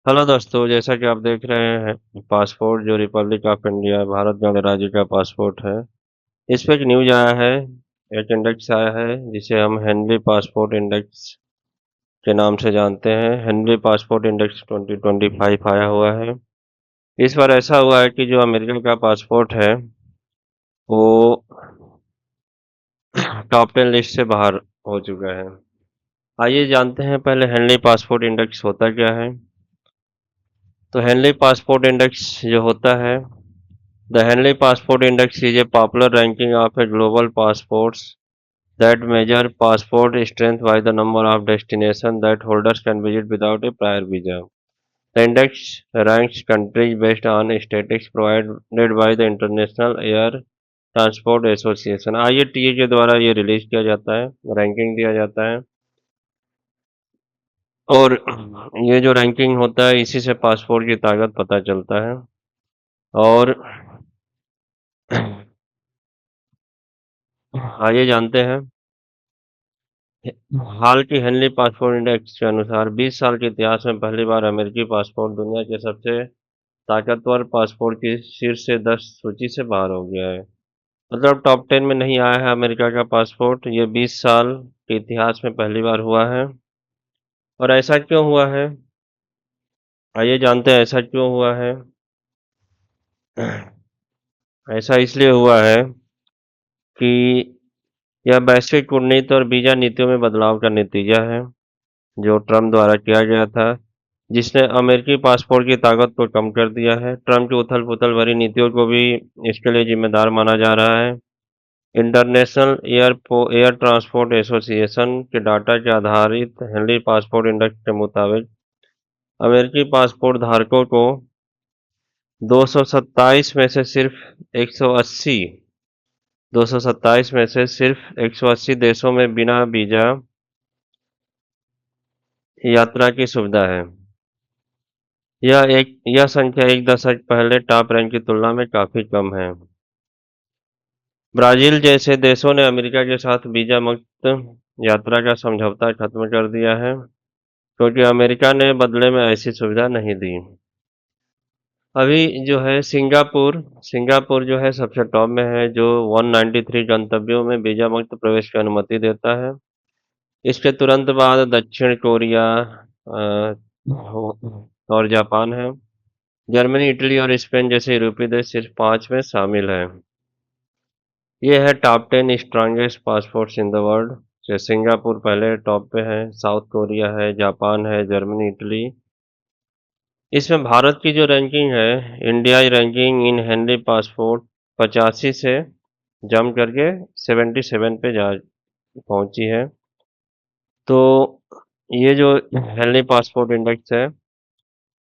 Hello दोस्तों, जैसा कि आप देख रहे हैं पासपोर्ट जो रिपब्लिक ऑफ इंडिया भारत गणराज्य का पासपोर्ट है। इस पे एक न्यूज आया है, एक इंडेक्स आया है जिसे हम हेनरी पासपोर्ट इंडेक्स के नाम से जानते हैं। हेनरी पासपोर्ट इंडेक्स 2025 आया हुआ है। इस बार ऐसा हुआ है कि जो अमेरिका का पासपोर्ट है वो टॉप 10 लिस्ट से बाहर हो चुका है। आइए जानते हैं पहले हेनरी पासपोर्ट इंडेक्स होता क्या है। तो हेनरी पासपोर्ट इंडेक्स जो होता है, the Henley Passport Index is a popular ranking of a global passports that measure passport strength by the number of destinations that holders can visit without a prior visa. The index ranks countries based on statistics provided by the International Air Transport Association (IATA) के द्वारा ये release किया जाता है, ranking दिया जाता है। और ये जो रैंकिंग होता है इसी से पासपोर्ट की ताकत पता चलता है। और आइए जानते हैं, हाल की हेनली पासपोर्ट इंडेक्स के अनुसार 20 साल के इतिहास में पहली बार अमेरिकी पासपोर्ट दुनिया के सबसे ताकतवर पासपोर्ट की शीर्ष 10 सूची से बाहर हो गया है। मतलब टॉप 10 में नहीं आया है अमेरिका का पासपोर्ट। ये 20 साल के इतिहास में पहली बार हुआ है। और ऐसा क्यों हुआ है, आइए जानते हैं ऐसा क्यों हुआ है। ऐसा इसलिए हुआ है कि यह वैश्विक कूटनीति और वीजा नीतियों में बदलाव का नतीजा है जो ट्रम्प द्वारा किया गया था, जिसने अमेरिकी पासपोर्ट की ताकत को कम कर दिया है। ट्रम्प की उथल-पुथल भरी नीतियों को भी इसके लिए जिम्मेदार माना जा रहा है। इंटरनेशनल एयर ट्रांसपोर्ट एसोसिएशन के डाटा के आधारित हेनरी पासपोर्ट इंडेक्स के मुताबिक अमेरिकी पासपोर्ट धारकों को 227 में से सिर्फ 180 227 में से सिर्फ 180 देशों में बिना वीजा यात्रा की सुविधा है। यह संख्या एक दशक पहले टॉप रैंक की तुलना में काफी कम है। ब्राजील जैसे देशों ने अमेरिका के साथ वीजा मुक्त यात्रा का समझौता खत्म कर दिया है क्योंकि अमेरिका ने बदले में ऐसी सुविधा नहीं दी। अभी जो है सिंगापुर जो है सबसे टॉप में है, जो 193 गंतव्यों में वीजा मुक्त प्रवेश की अनुमति देता है। इसके तुरंत बाद दक्षिण कोरिया और जापान है। जर्मनी, इटली और स्पेन जैसे यूरोपीय देश सिर्फ 5 में शामिल हैं। ये है top 10 strongest passports in the world. जैसे सिंगापुर पहले टॉप पे है, साउथ कोरिया है, जापान है, जर्मनी, इटली। इसमें भारत की जो रैंकिंग है, इंडिया रैंकिंग इन हेनरी पासपोर्ट 85 से जंप करके 77 पे जा पहुंची है। तो ये जो हेनरी पासपोर्ट इंडेक्स है